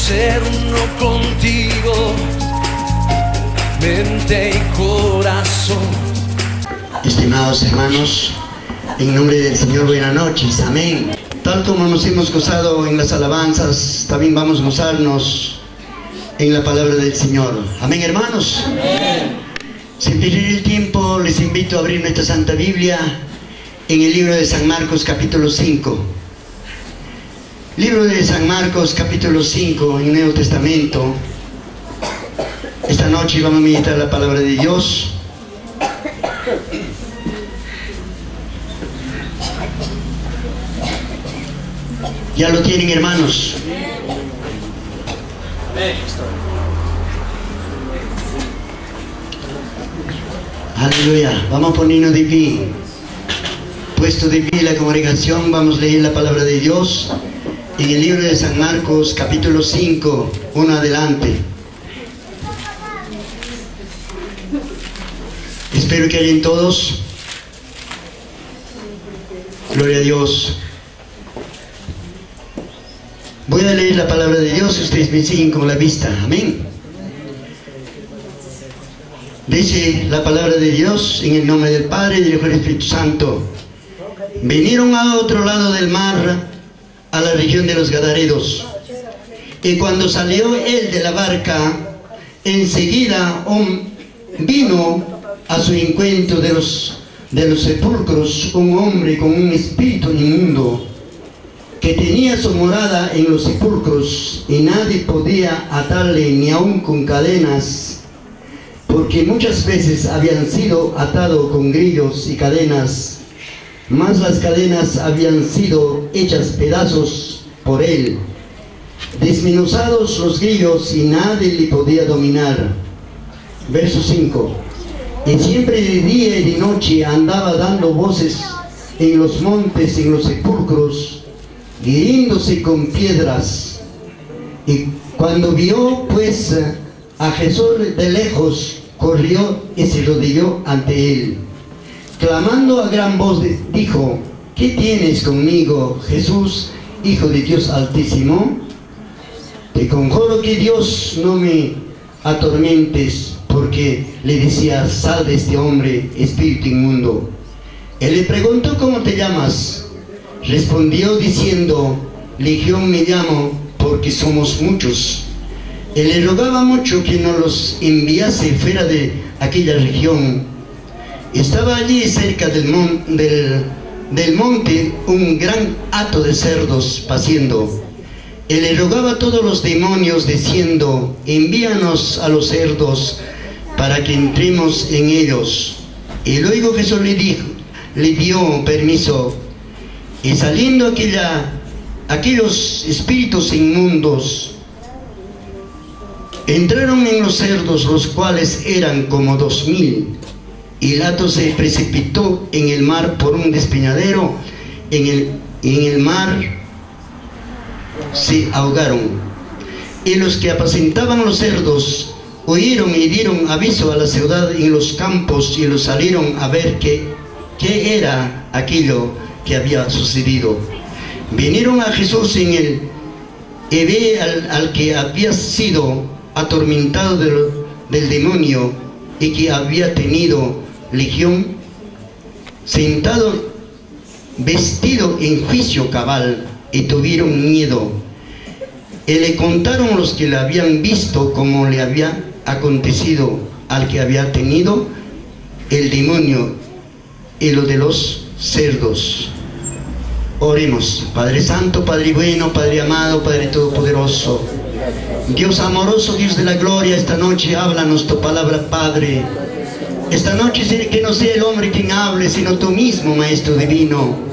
ser uno contigo, mente y corazón. Estimados hermanos, en nombre del Señor, buenas noches, amén. Tal como nos hemos gozado en las alabanzas, también vamos a gozarnos en la palabra del Señor. Amén, hermanos. Amén. Sin perder el tiempo, les invito a abrir nuestra Santa Biblia en el libro de San Marcos, capítulo 5. Libro de San Marcos, capítulo 5, en el Nuevo Testamento. Esta noche vamos a meditar la palabra de Dios. ¿Ya lo tienen, hermanos? Aleluya. Vamos a ponernos de pie. Puesto de pie la congregación, vamos a leer la palabra de Dios en el libro de San Marcos, capítulo 5, uno adelante. Espero que hayan todos. Gloria a Dios. Voy a leer la palabra de Dios y ustedes me siguen con la vista. Amén. Dice la palabra de Dios en el nombre del Padre, del Hijo y del Espíritu Santo. Vinieron a otro lado del mar, a la región de los Gadarenos. Y cuando salió él de la barca, enseguida vino a su encuentro de los sepulcros un hombre con un espíritu inmundo, que tenía su morada en los sepulcros, y nadie podía atarle ni aun con cadenas, porque muchas veces habían sido atado con grillos y cadenas, mas las cadenas habían sido hechas pedazos por él, desmenuzados los grillos, y nadie le podía dominar. Verso 5. Y siempre de día y de noche andaba dando voces en los montes, en los sepulcros, hiriéndose con piedras. Y cuando vio pues a Jesús de lejos, corrió y se arrodilló ante él, clamando a gran voz, dijo: ¿qué tienes conmigo, Jesús, Hijo de Dios Altísimo? Te conjuro que Dios no me atormentes. Porque le decía: sal de este hombre, espíritu inmundo. Él le preguntó: ¿cómo te llamas? Respondió diciendo: Legión me llamo, porque somos muchos. Él le rogaba mucho que no los enviase fuera de aquella región. Estaba allí cerca del monte un gran hato de cerdos paciendo. Él le rogaba a todos los demonios diciendo: envíanos a los cerdos para que entremos en ellos. Y luego Jesús le dio permiso, y saliendo aquellos espíritus inmundos entraron en los cerdos, los cuales eran como 2000. Y el hato se precipitó en el mar por un despeñadero, en el mar se ahogaron. Y los que apacentaban los cerdos oyeron y dieron aviso a la ciudad en los campos, y los salieron a ver qué era aquello que había sucedido. Vinieron a Jesús y ve al que había sido atormentado del demonio y que había tenido legión, sentado, vestido en juicio cabal, y tuvieron miedo. Y le contaron los que le habían visto cómo le había acontecido al que había tenido el demonio y lo de los cerdos. Oremos. Padre Santo, Padre bueno, Padre amado, Padre Todopoderoso, Dios amoroso, Dios de la gloria, esta noche háblanos tu palabra, Padre. Esta noche que no sea el hombre quien hable, sino tú mismo, Maestro Divino.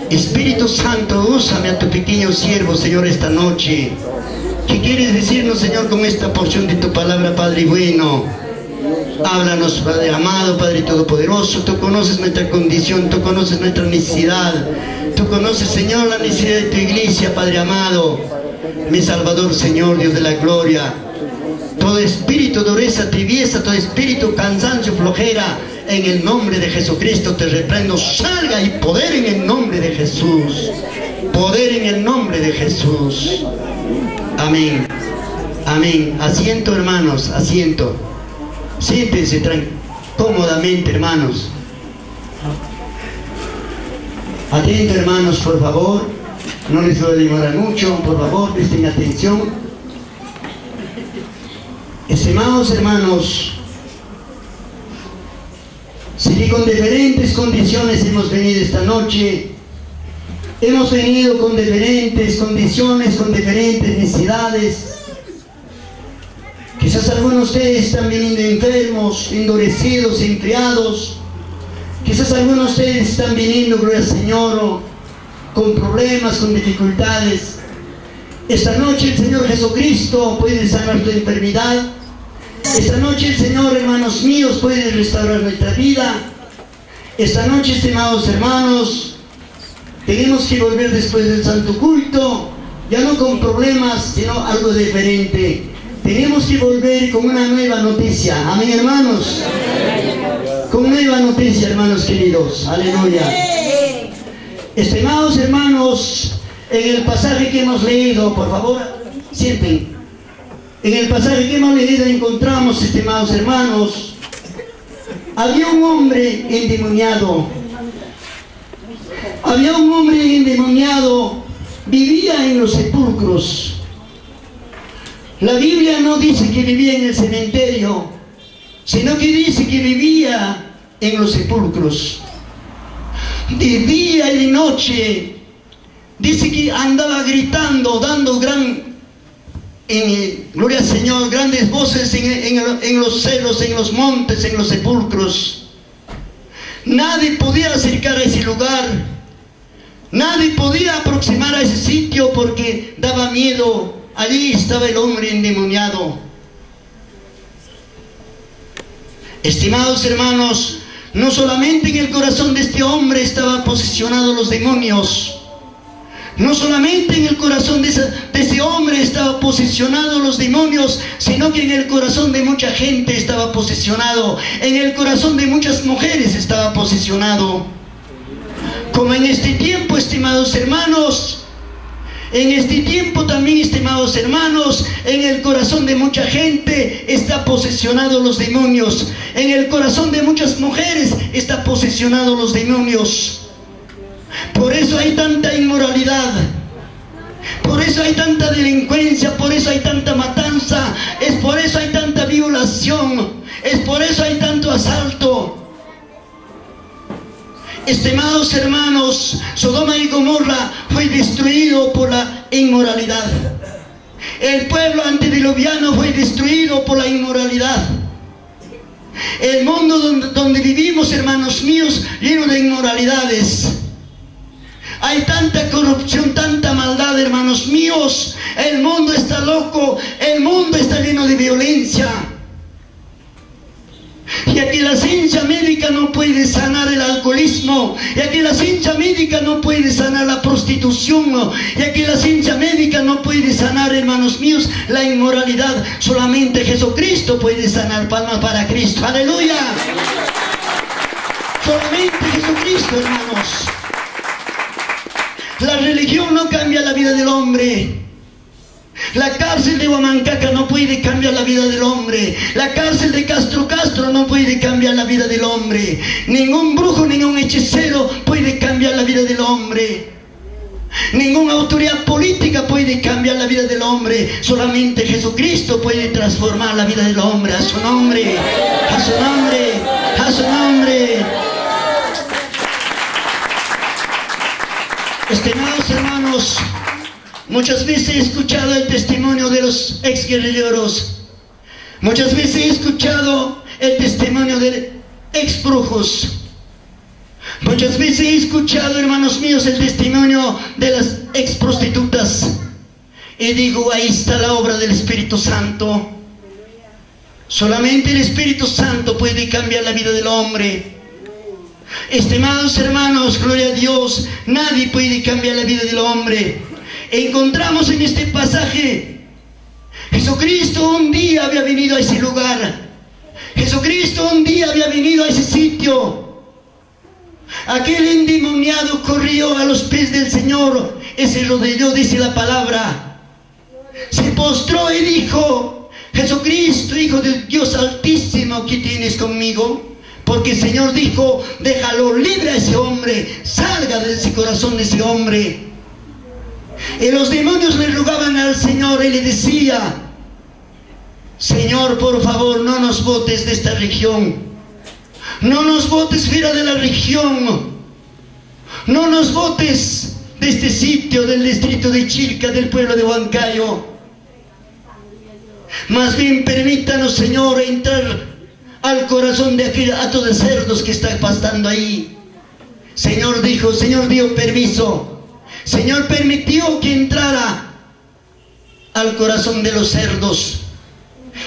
Espíritu Santo, úsame a tu pequeño siervo, Señor, esta noche. ¿Qué quieres decirnos, Señor, con esta porción de tu palabra, Padre bueno? Háblanos, Padre amado, Padre Todopoderoso. Tú conoces nuestra condición, tú conoces nuestra necesidad. Tú conoces, Señor, la necesidad de tu iglesia, Padre amado. Mi Salvador, Señor, Dios de la gloria. Todo espíritu, dureza, tibieza, todo espíritu, cansancio, flojera, en el nombre de Jesucristo te reprendo. Salga y poder en el nombre de Jesús. Poder en el nombre de Jesús. Amén. Amén. Asiento, hermanos, asiento. Siéntense cómodamente, hermanos. Atento, hermanos, por favor. No les voy a demorar mucho, por favor, presten atención. Estimados hermanos, si con diferentes condiciones hemos venido esta noche, hemos venido con diferentes condiciones, con diferentes necesidades. Quizás algunos de ustedes están viniendo enfermos, endurecidos, enfriados. Quizás algunos de ustedes están viniendo, gloria al Señor, con problemas, con dificultades. Esta noche el Señor Jesucristo puede sanar tu enfermedad. Esta noche el Señor, hermanos míos, puede restaurar nuestra vida. Esta noche, estimados hermanos, tenemos que volver después del santo culto, ya no con problemas, sino algo diferente. Tenemos que volver con una nueva noticia. Amén, hermanos. Con nueva noticia, hermanos queridos. Aleluya. Estimados hermanos, en el pasaje que hemos leído, por favor, sienten. En el pasaje que hemos leído encontramos, estimados hermanos, había un hombre endemoniado. Había un hombre endemoniado, vivía en los sepulcros. La Biblia no dice que vivía en el cementerio, sino que dice que vivía en los sepulcros. De día y de noche, dice que andaba gritando, dando gloria al Señor, grandes voces en los cerros, en los montes, en los sepulcros. Nadie podía acercar a ese lugar, nadie podía aproximar a ese sitio porque daba miedo. Allí estaba el hombre endemoniado. Estimados hermanos, no solamente en el corazón de este hombre estaban posicionados los demonios, no solamente en el corazón de ese hombre estaban posicionados los demonios, sino que en el corazón de mucha gente estaba posicionado, en el corazón de muchas mujeres estaba posicionado. Como en este tiempo, estimados hermanos, en este tiempo también, estimados hermanos, en el corazón de mucha gente está posicionado los demonios. En el corazón de muchas mujeres está posicionado los demonios. Por eso hay tanta inmoralidad. Por eso hay tanta delincuencia, por eso hay tanta matanza, es por eso hay tanta violación, es por eso hay tanto asalto. Estimados hermanos, Sodoma y Gomorra fue destruido por la inmoralidad. El pueblo antediluviano fue destruido por la inmoralidad. El mundo donde vivimos, hermanos míos, lleno de inmoralidades. Hay tanta corrupción, tanta maldad, hermanos míos. El mundo está loco, el mundo está lleno de violencia. Ya que la ciencia médica no puede sanar el alcoholismo, ya que la ciencia médica no puede sanar la prostitución, ya que la ciencia médica no puede sanar, hermanos míos, la inmoralidad, solamente Jesucristo puede sanar. Palmas para Cristo, aleluya. Solamente Jesucristo, hermanos. La religión no cambia la vida del hombre. La cárcel de Huamancaca no puede cambiar la vida del hombre. La cárcel de Castro no puede cambiar la vida del hombre. Ningún brujo, ningún hechicero puede cambiar la vida del hombre. Ninguna autoridad política puede cambiar la vida del hombre. Solamente Jesucristo puede transformar la vida del hombre. A su nombre, a su nombre, a su nombre. Estimados hermanos, muchas veces he escuchado el testimonio de los exguerrilleros. Muchas veces he escuchado el testimonio de exbrujos. Muchas veces he escuchado, hermanos míos, el testimonio de las exprostitutas. Y digo, ahí está la obra del Espíritu Santo. Solamente el Espíritu Santo puede cambiar la vida del hombre. Estimados hermanos, gloria a Dios, nadie puede cambiar la vida del hombre. Encontramos en este pasaje, Jesucristo un día había venido a ese lugar. Jesucristo un día había venido a ese sitio. Aquel endemoniado corrió a los pies del Señor y se rodilló, dice la palabra. Se postró y dijo: Jesucristo, Hijo del Dios Altísimo, ¿qué tienes conmigo? Porque el Señor dijo: déjalo libre a ese hombre, salga de ese corazón de ese hombre. Y los demonios le rogaban al Señor y le decía: Señor, por favor, no nos botes de esta región, no nos botes fuera de la región, no nos botes de este sitio del distrito de Chilca, del pueblo de Huancayo. Más bien permítanos, Señor, entrar al corazón de aquel hato de cerdos que está pastando ahí. Señor dijo, Señor dio permiso, Señor permitió que entrara al corazón de los cerdos.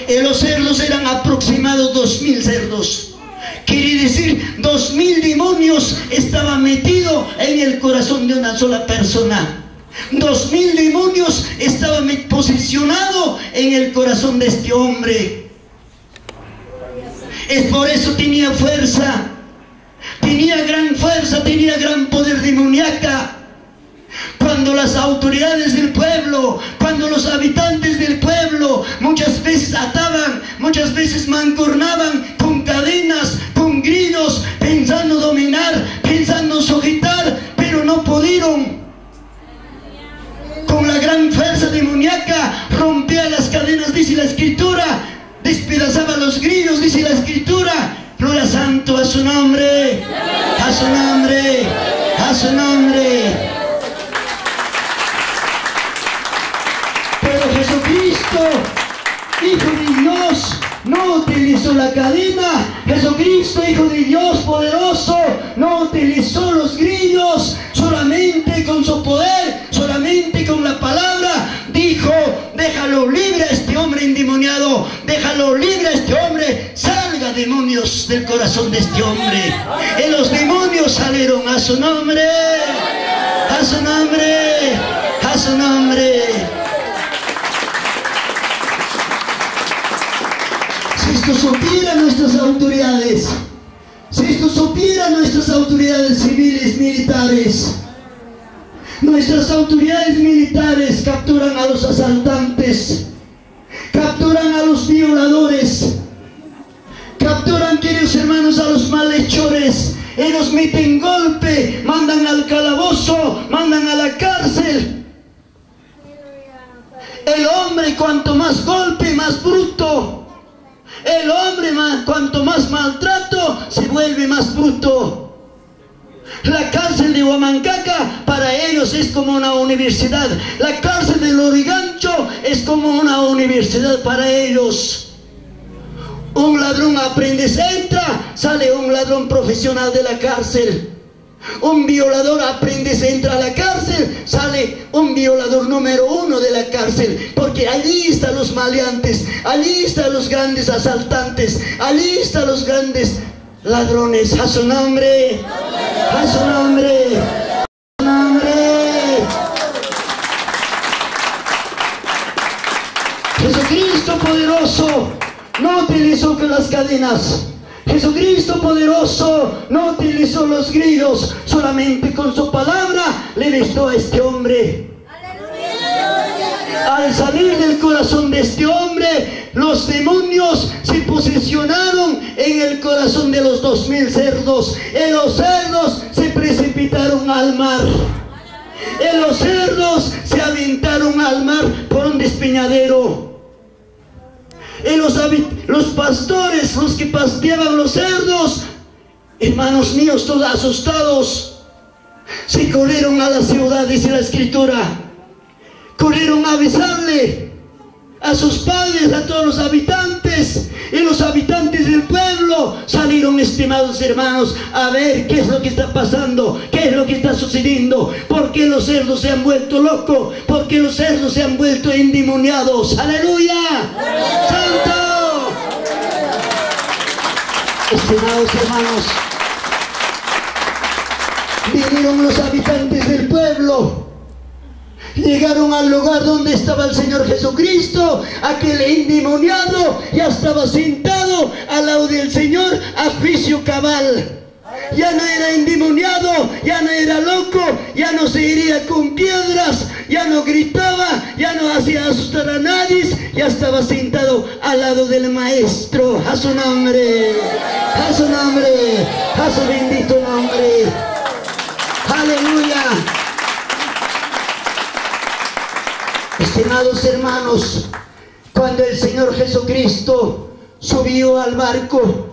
Y los cerdos eran aproximados 2000 cerdos. Quiere decir, 2000 demonios estaban metidos en el corazón de una sola persona. 2000 demonios estaban posicionados en el corazón de este hombre. Es por eso tenía fuerza, tenía gran fuerza, tenía gran poder demoníaca. Cuando las autoridades del pueblo, cuando los habitantes del pueblo muchas veces ataban, muchas veces mancornaban con cadenas, con grillos, pensando dominar, pensando sujetar, pero no pudieron. Con la gran fuerza demoníaca rompía las cadenas, dice la Escritura, despedazaba los grillos, dice la Escritura. Gloria santo a su nombre, a su nombre, a su nombre. Pero Jesucristo, Hijo de Dios, no utilizó la cadena. Jesucristo, Hijo de Dios poderoso, no utilizó los grillos. Solamente con su poder, solamente con la palabra, dijo: déjalo libre a este hombre endemoniado, déjalo libre a este hombre, salga demonios del corazón de este hombre. Y los demonios salieron a su nombre, a su nombre, a su nombre. Si esto supieran nuestras autoridades, si esto supieran nuestras autoridades civiles, militares, nuestras autoridades militares capturan a los asaltantes, capturan a los violadores, capturan, queridos hermanos, a los malhechores, y los meten golpe, mandan al calabozo, mandan a la cárcel. El hombre, cuanto más golpe, más bruto. El hombre, cuanto más maltrato, se vuelve más bruto. La cárcel de Huamancaca para ellos es como una universidad. La cárcel de Lurigancho es como una universidad para ellos. Un ladrón aprendiz entra, sale un ladrón profesional de la cárcel. Un violador aprendiz entra a la cárcel, sale un violador número 1 de la cárcel. Porque allí están los maleantes, allí están los grandes asaltantes, allí están los grandes ladrones. A su nombre, a su nombre, a su nombre. Jesucristo poderoso no utilizó las cadenas. Jesucristo poderoso no utilizó los grillos, solamente con su palabra le libertó a este hombre. Al salir del corazón de este hombre, los demonios se posicionaron en el corazón de los 2000 cerdos. Y los cerdos se precipitaron al mar. Y los cerdos se aventaron al mar por un despeñadero. Y los pastores, los que pasteaban los cerdos, hermanos míos, todos asustados, se corrieron a la ciudad, dice la Escritura. Corrieron a avisarle a sus padres, a todos los habitantes. Y los habitantes del pueblo salieron, estimados hermanos, a ver qué es lo que está pasando, qué es lo que está sucediendo. ¿Por qué los cerdos se han vuelto locos? ¿Por qué los cerdos se han vuelto endemoniados? ¡Aleluya! ¡Santo! Estimados hermanos, vinieron los habitantes del pueblo. Llegaron al lugar donde estaba el Señor Jesucristo. Aquel endemoniado ya estaba sentado al lado del Señor a juicio cabal. ya no era endemoniado, ya no era loco, ya no se hería con piedras, ya no gritaba, ya no hacía asustar a nadie, ya estaba sentado al lado del maestro. A su nombre, a su nombre, a su bendito nombre. Aleluya. Estimados hermanos, cuando el Señor Jesucristo subió al barco,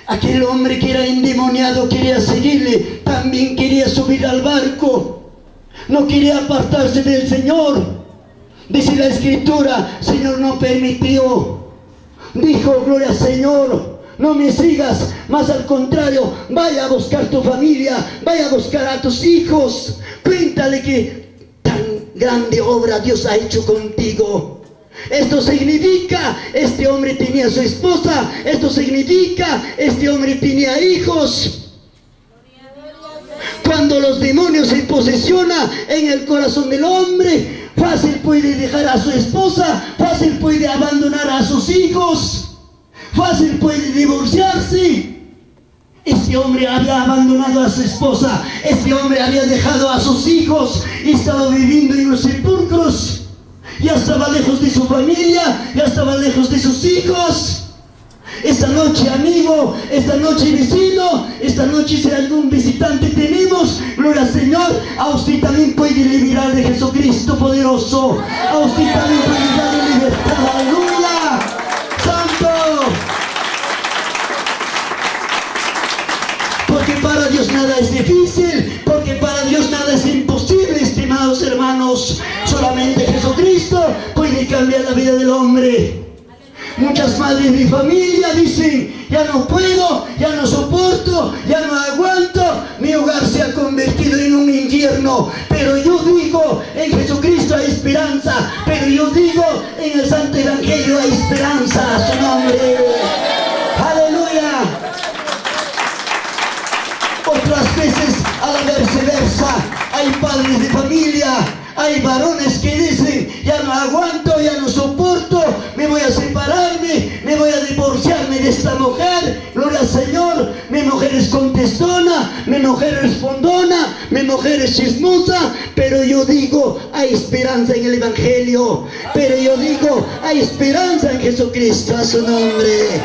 aquel hombre que era endemoniado quería seguirle, también quería subir al barco, no quería apartarse del Señor. Dice la Escritura, Señor no permitió, dijo, gloria al Señor, no me sigas, más al contrario, vaya a buscar tu familia, vaya a buscar a tus hijos, cuéntale que tan grande obra Dios ha hecho contigo. Esto significa, este hombre tenía su esposa, esto significa, este hombre tenía hijos. Cuando los demonios se posesionan en el corazón del hombre, fácil puede dejar a su esposa, fácil puede abandonar a sus hijos, fácil puede divorciarse. Este hombre había abandonado a su esposa, este hombre había dejado a sus hijos y estaba viviendo en los sepulcros. Ya estaba lejos de su familia, ya estaba lejos de sus hijos. Esta noche, amigo, esta noche, vecino, esta noche si algún visitante tenemos, gloria al Señor, a usted también puede liberar de Jesucristo poderoso. A usted también puede darle libertad. Aleluya. Santo. Porque para Dios nada es difícil, porque para Dios nada es imposible, estimados hermanos. Solamente Jesucristo puede cambiar la vida del hombre. Muchas madres de familia dicen, ya no puedo, ya no soporto, ya no aguanto, mi hogar se ha convertido en un infierno. Pero yo digo, en Jesucristo hay esperanza, pero yo digo, en el Santo Evangelio hay esperanza. A su nombre. Aleluya. Otras veces, a la viceversa, hay padres de familia, hay varones que dicen, ya no aguanto, ya no soporto, me voy a separarme, me voy a divorciarme de esta mujer. Gloria al Señor. Mi mujer es contestona, mi mujer es respondona, mi mujer es chismosa. Pero yo digo, hay esperanza en el Evangelio. Pero yo digo, hay esperanza en Jesucristo. A su nombre.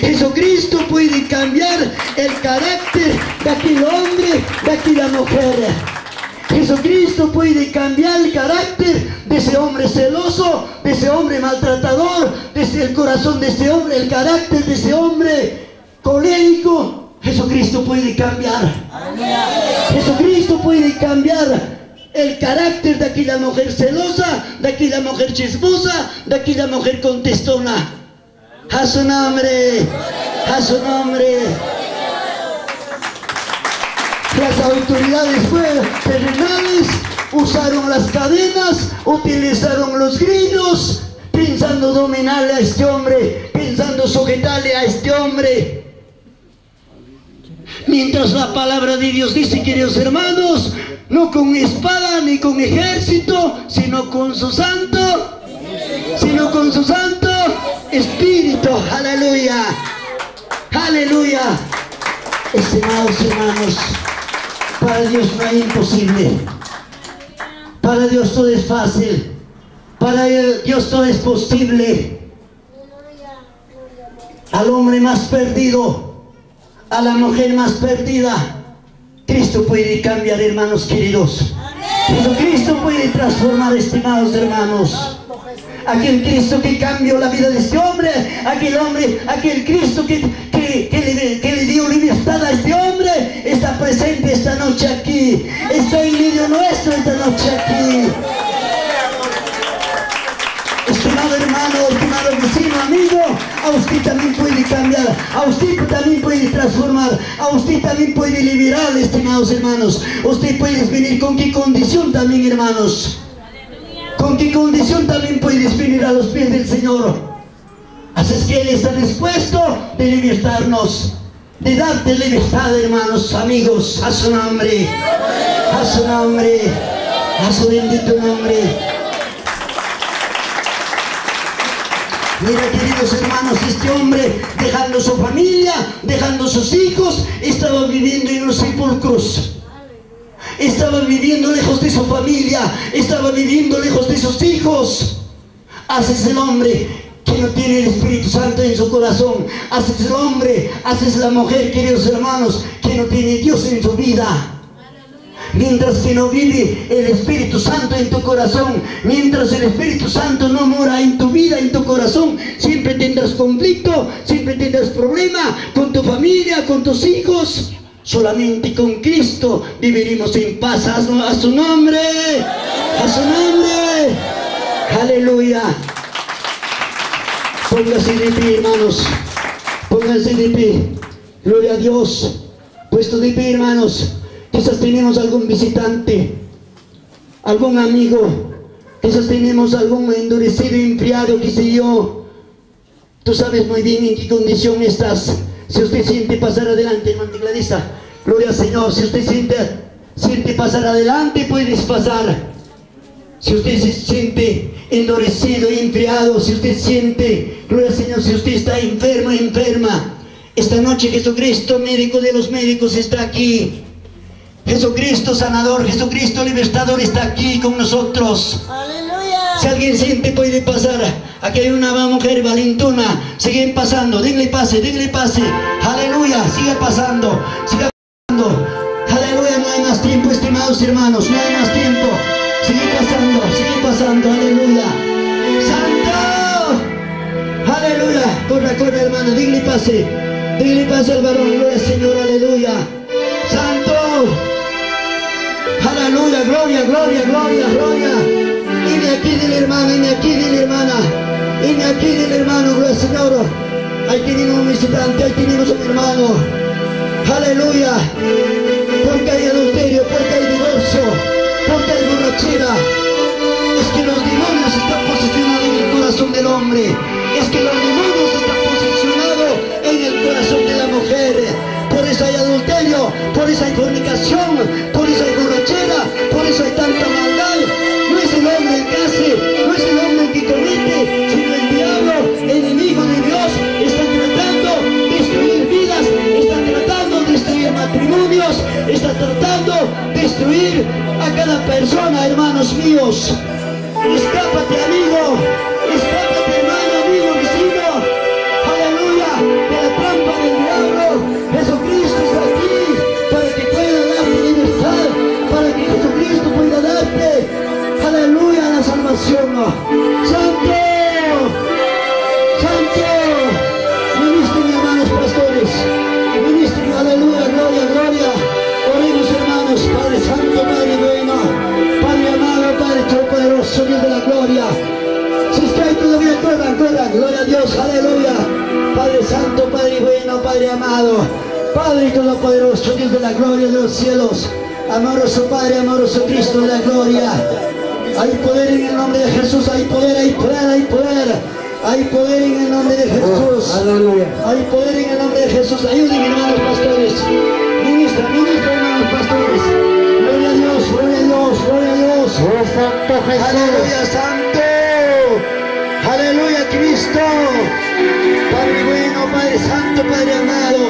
Jesucristo puede cambiar el carácter de aquel hombre, de aquella mujer. Jesucristo puede cambiar el carácter de ese hombre celoso, de ese hombre maltratador, desde el corazón de ese hombre, el carácter de ese hombre colérico. Jesucristo puede cambiar. Jesucristo puede cambiar el carácter de aquella mujer celosa, de aquella mujer chismosa, de aquella mujer contestona. A su nombre, a su nombre. Las autoridades terrenales usaron las cadenas, utilizaron los grillos, pensando dominarle a este hombre, pensando sujetarle a este hombre. Mientras la palabra de Dios dice, queridos hermanos, no con espada ni con ejército, sino con su santo, Espíritu. Aleluya, aleluya. Estimados hermanos, para Dios no hay imposible. Para Dios todo es fácil. Para Dios todo es posible. Al hombre más perdido, a la mujer más perdida, Cristo puede cambiar, hermanos queridos. Jesucristo puede transformar, estimados hermanos. Aquel Cristo que cambió la vida de este hombre, aquel Cristo que le dio libertad a este hombre, está presente esta noche aquí, está en medio nuestro esta noche aquí. Estimado hermano, estimado vecino, amigo, a usted también puede cambiar, a usted también puede transformar, a usted también puede liberar, estimados hermanos. Usted puede venir con qué condición también, hermanos. ¿Con qué condición también puedes venir a los pies del Señor? Así es que Él está dispuesto de libertarnos, de darte libertad, hermanos, amigos. A su nombre, a su nombre, a su bendito nombre. Mira, queridos hermanos, este hombre, dejando su familia, dejando sus hijos, estaba viviendo en los sepulcros. Estaba viviendo lejos de su familia, estaba viviendo lejos de sus hijos. Haces el hombre que no tiene el Espíritu Santo en su corazón. Haces el hombre, haces la mujer, queridos hermanos, que no tiene Dios en su vida. Mientras que no vive el Espíritu Santo en tu corazón, mientras el Espíritu Santo no mora en tu vida, en tu corazón, siempre tendrás conflicto, siempre tendrás problema con tu familia, con tus hijos. Solamente con Cristo viviremos en paz. A su nombre, a su nombre. Aleluya. Póngase de pie, hermanos. Pónganse de pie. Gloria a Dios. Puesto de pie, hermanos. Quizás tenemos algún visitante, algún amigo, quizás tenemos algún endurecido, enfriado, qué sé yo. Tú sabes muy bien en qué condición estás. Si usted siente pasar adelante, hermano Gladisa, gloria al Señor. Si usted siente pasar adelante, puedes pasar. Si usted se siente endurecido, enfriado, si usted siente, gloria al Señor, si usted está enfermo, enferma, esta noche Jesucristo, médico de los médicos, está aquí. Jesucristo sanador, Jesucristo libertador está aquí con nosotros. ¡Aleluya! Si alguien siente, puede pasar. Aquí hay una mujer valentona. Siguen pasando, denle pase, denle pase. Aleluya, sigue pasando, sigue pasando. Aleluya, no hay más tiempo, estimados hermanos, no hay más tiempo. Sigue pasando, aleluya. ¡Santo! Aleluya, corra hermano, denle pase al varón, gloria al Señor, aleluya. ¡Santo! Aleluya, gloria. Heme aquí del hermano, heme aquí del hermano, gloria al Señor. Ahí tenemos un visitante, ahí tenemos un hermano. Aleluya. Porque hay adulterio, porque hay divorcio, porque hay borrachera. Es que los demonios están posicionados en el corazón del hombre. Es que los demonios están posicionados en el corazón de la mujer. Por eso hay adulterio, por eso hay fornicación, por eso hay borrachera, por eso hay tanta maldad. No es el hombre el que hace, no es el hombre el que comete, sino el diablo, enemigo de Dios, está tratando de destruir vidas, está tratando de destruir matrimonios, está tratando de destruir a cada persona, hermanos míos. Escápate, amigo, escápate, hermano, amigo, vecino. Aleluya, de la trampa del diablo. Jesucristo está aquí para que pueda darte libertad, para que Jesucristo pueda darte, aleluya, la salvación. ¡Santo! ¡Santo! Ministren, hermanos pastores, ministren, aleluya, gloria. Oremos, hermanos, Padre Santo, Padre bueno, Padre amado, Padre todopoderoso, Dios de la gloria. Si es que hay todavía, corran, gloria a Dios, aleluya. Padre Santo, Padre bueno, Padre amado, Padre todopoderoso, Dios de la gloria de los cielos, amoroso Padre, amoroso Cristo de la gloria. Hay poder en el nombre de Jesús, hay poder. Hay poder en el nombre de Jesús. Hay poder en el nombre de Jesús. Ayuden, hermanos pastores. Ministra, hermanos pastores. Gloria a Dios. Oh, Santo Jesús. Aleluya, Santo. Aleluya, Cristo. Padre bueno, Padre Santo, Padre amado,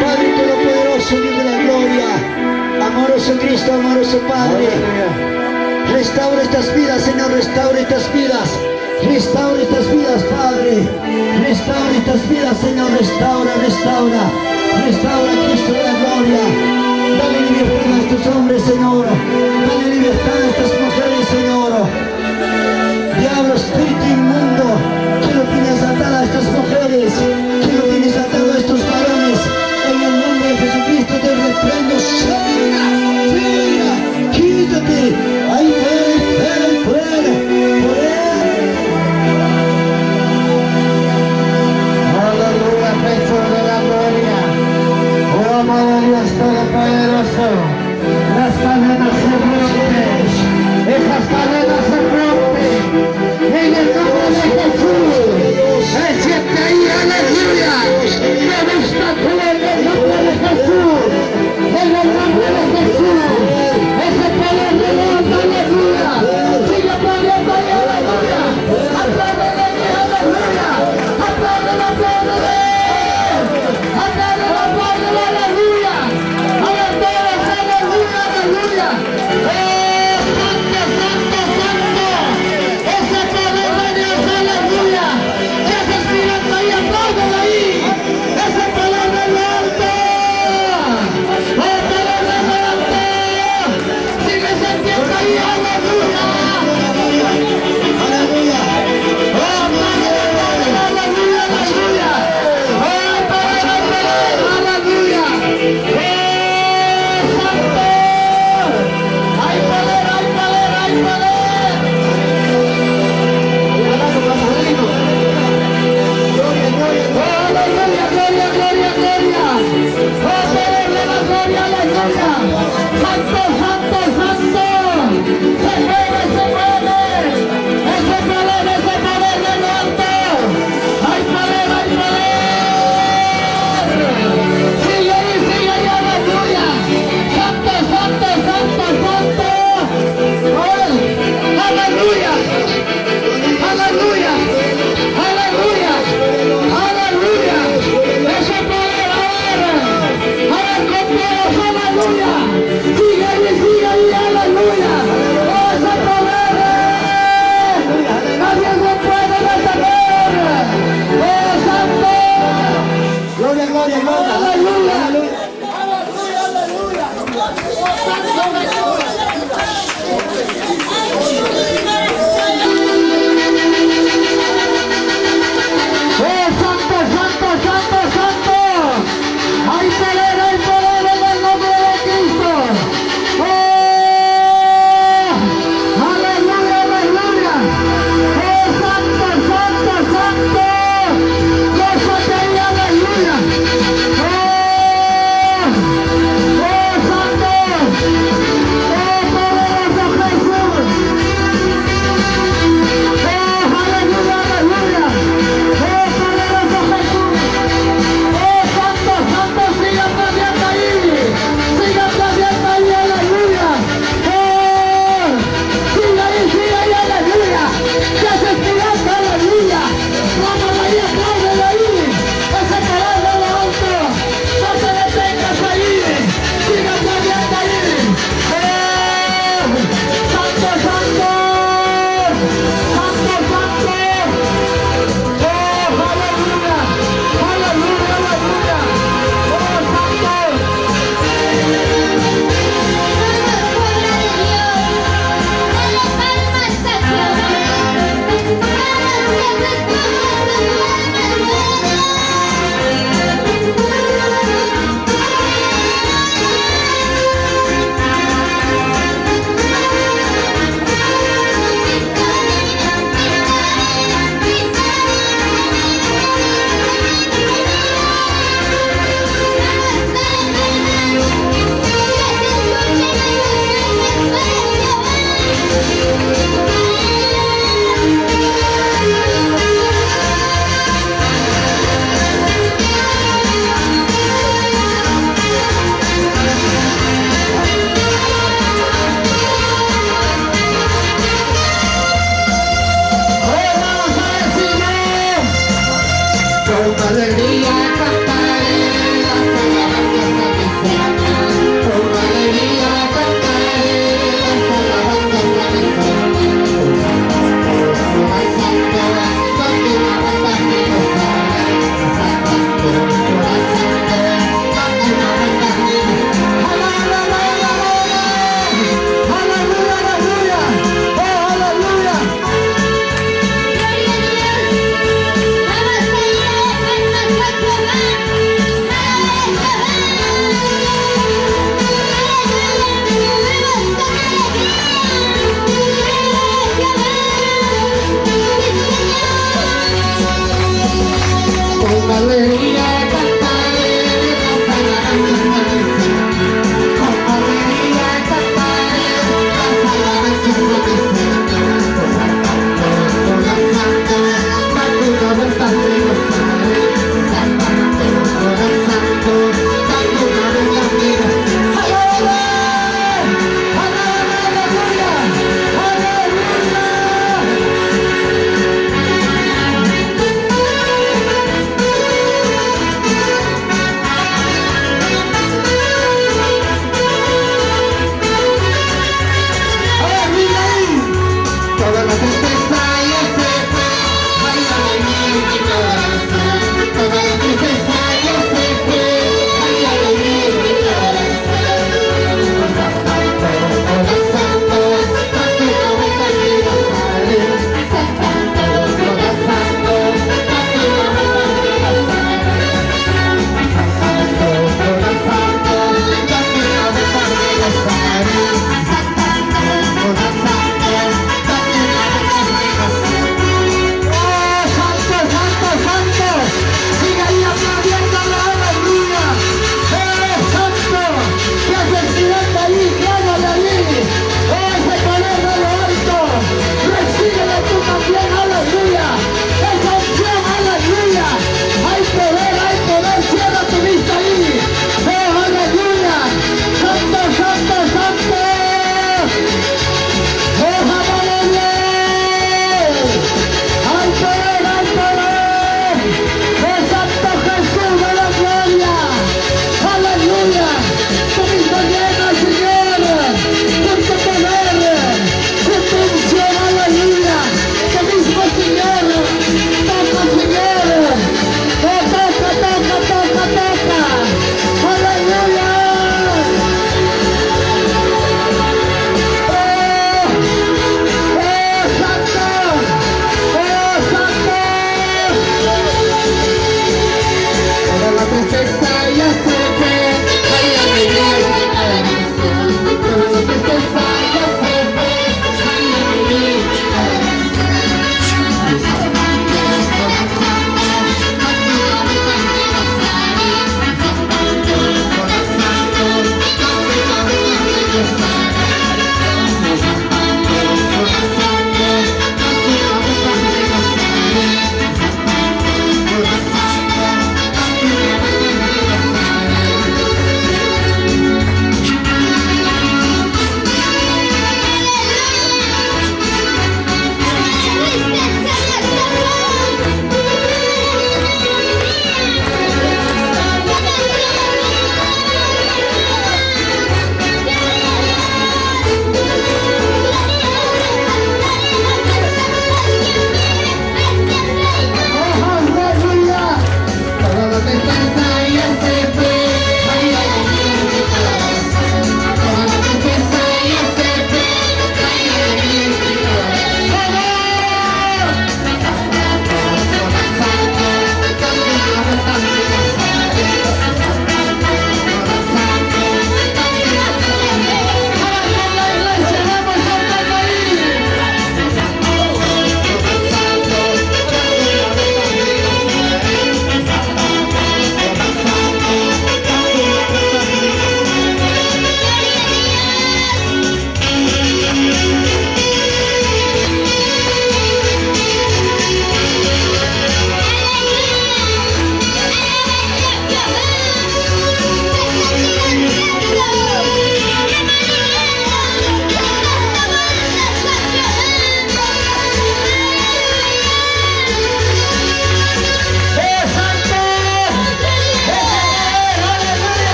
Padre todopoderoso, Dios de la gloria. Amoroso Cristo, amoroso Padre. Restaura estas vidas, Señor, restaura estas vidas. Restaura estas vidas, Padre. Restaura estas vidas, Señor, restaura. Restaura, Cristo de la gloria. Dale libertad a estos hombres, Señor. Dale libertad a estas mujeres, Señor. Diablo, espíritu inmundo, que no tienes atada a estas mujeres, que no tienes atado a estos varones. En el nombre de Jesucristo te reprendo. ¡Fuera! ¡Quítate! ¡Hay poder! Aleluya, Jesús de la gloria. Oh, amado Dios todopoderoso, las cadenas se rompen.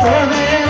poder.